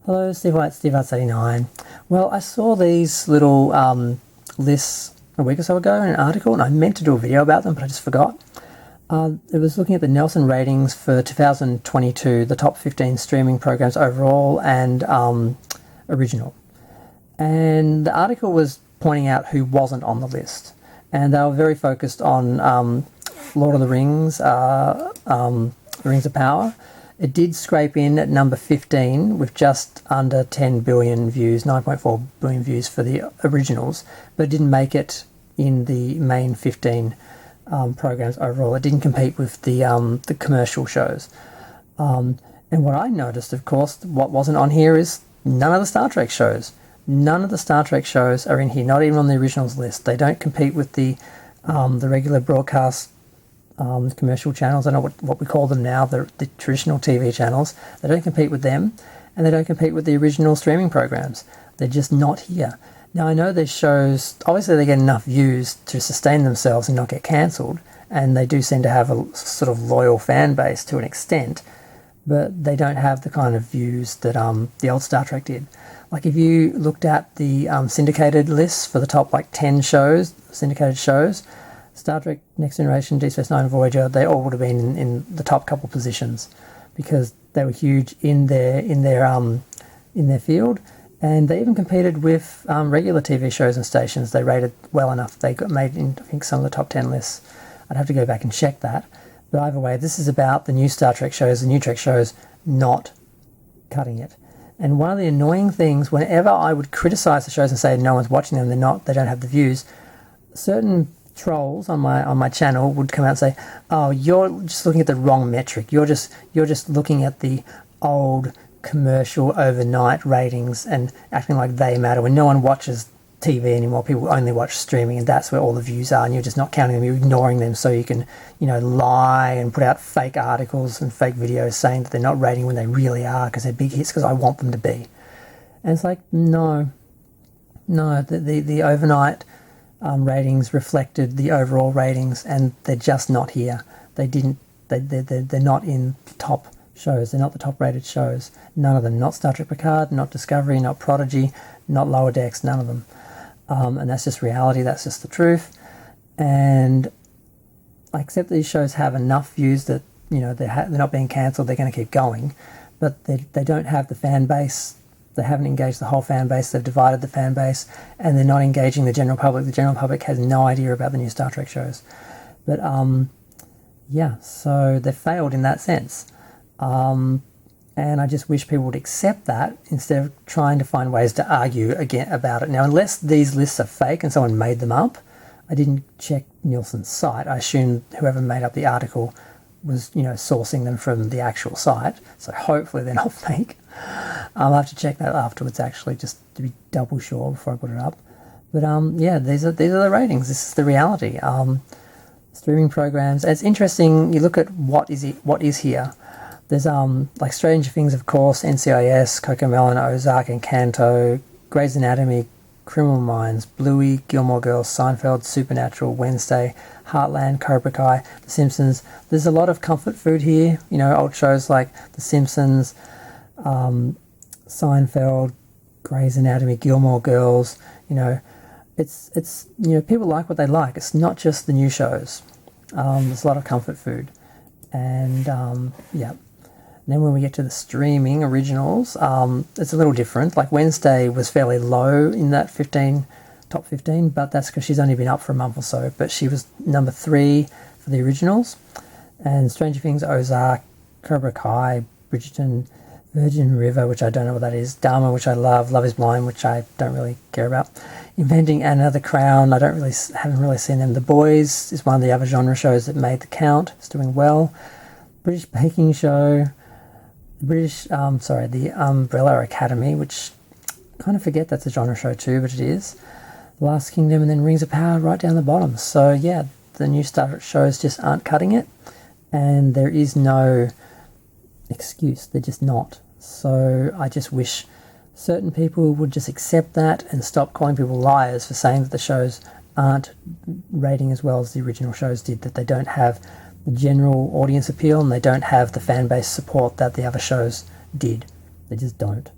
Hello, Steve White, Steve Arts 89. Well, I saw these little lists a week or so ago in an article, and I meant to do a video about them, but I just forgot. It was looking at the Nielsen ratings for 2022, the top 15 streaming programs overall and original. And the article was pointing out who wasn't on the list. And they were very focused on Lord of the Rings, Rings of Power. It did scrape in at number 15 with just under 10 billion views, 9.4 billion views for the originals, but it didn't make it in the main 15 programs overall. It didn't compete with the commercial shows. And what I noticed, of course, what wasn't on here is none of the Star Trek shows. None of the Star Trek shows are in here, not even on the originals list. They don't compete with the regular broadcast commercial channels. I know what we call them now, the traditional TV channels. They don't compete with them, and they don't compete with the original streaming programs. They're just not here. Now, I know these shows, obviously they get enough views to sustain themselves and not get cancelled, and they do seem to have a sort of loyal fan base to an extent, but they don't have the kind of views that the old Star Trek did. Like if you looked at the syndicated lists for the top 10 shows, syndicated shows, Star Trek, Next Generation, Deep Space Nine, Voyager, they all would have been in the top couple positions because they were huge in their field, and they even competed with regular TV shows and stations. They rated well enough. They got made in, I think, some of the top 10 lists. I'd have to go back and check that. But either way, this is about the new Star Trek shows, the new Trek shows, not cutting it. And one of the annoying things, whenever I would criticize the shows and say no one's watching them, they don't have the views, certain trolls on my channel would come out and say, "Oh, you're just looking at the wrong metric. You're just looking at the old commercial overnight ratings and acting like they matter when no one watches TV anymore. People only watch streaming, and that's where all the views are. And you're just not counting them. You're ignoring them so you can, lie and put out fake articles and fake videos saying that they're not rating when they really are because they're big hits because I want them to be." And it's like, no, the overnight ratings reflected the overall ratings, and they're just not here. They're not in the top shows. They're not the top rated shows. None of them. Not Star Trek Picard, not Discovery, not Prodigy, not Lower Decks, none of them. And that's just reality. That's just the truth. And I accept these shows have enough views that they're not being cancelled. They're going to keep going, but they don't have the fan base. They haven't engaged the whole fan base. They've divided the fan base, and they're not engaging the general public. The general public has no idea about the new Star Trek shows. But so they failed in that sense. And I just wish people would accept that instead of trying to find ways to argue again about it. Now, unless these lists are fake and someone made them up, I didn't check Nielsen's site. I assume whoever made up the article was, sourcing them from the actual site. So hopefully they're not fake. I'll have to check that afterwards, actually, just to be double sure before I put it up. But these are the ratings. This is the reality. Streaming programs. And it's interesting. You look at what is here. There's Stranger Things, of course, NCIS, Cocomelon, Ozark, Encanto, Grey's Anatomy, Criminal Minds, Bluey, Gilmore Girls, Seinfeld, Supernatural, Wednesday, Heartland, Cobra Kai, The Simpsons. There's a lot of comfort food here. Old shows like The Simpsons, Seinfeld, Grey's Anatomy, Gilmore Girls. It's people like what they like. It's not just the new shows. There's a lot of comfort food, and And then when we get to the streaming originals, it's a little different. Like Wednesday was fairly low in that top 15, but that's because she's only been up for a month or so. But she was number 3 for the originals. And Stranger Things, Ozark, Cobra Kai, Bridgerton, Virgin River, which I don't know what that is, Dharma, which I love, Love is Blind, which I don't really care about, Inventing Anna, The Crown, haven't really seen them. The Boys is one of the other genre shows that made the count. It's doing well. British Baking Show, the Umbrella Academy, which I kind of forget that's a genre show too, but it is. Last Kingdom, and then Rings of Power right down the bottom. So yeah, the new Star Trek shows just aren't cutting it, and there is no excuse. They're just not. So I just wish certain people would just accept that and stop calling people liars for saying that the shows aren't rating as well as the original shows did, that they don't have the general audience appeal and they don't have the fan base support that the other shows did. They just don't.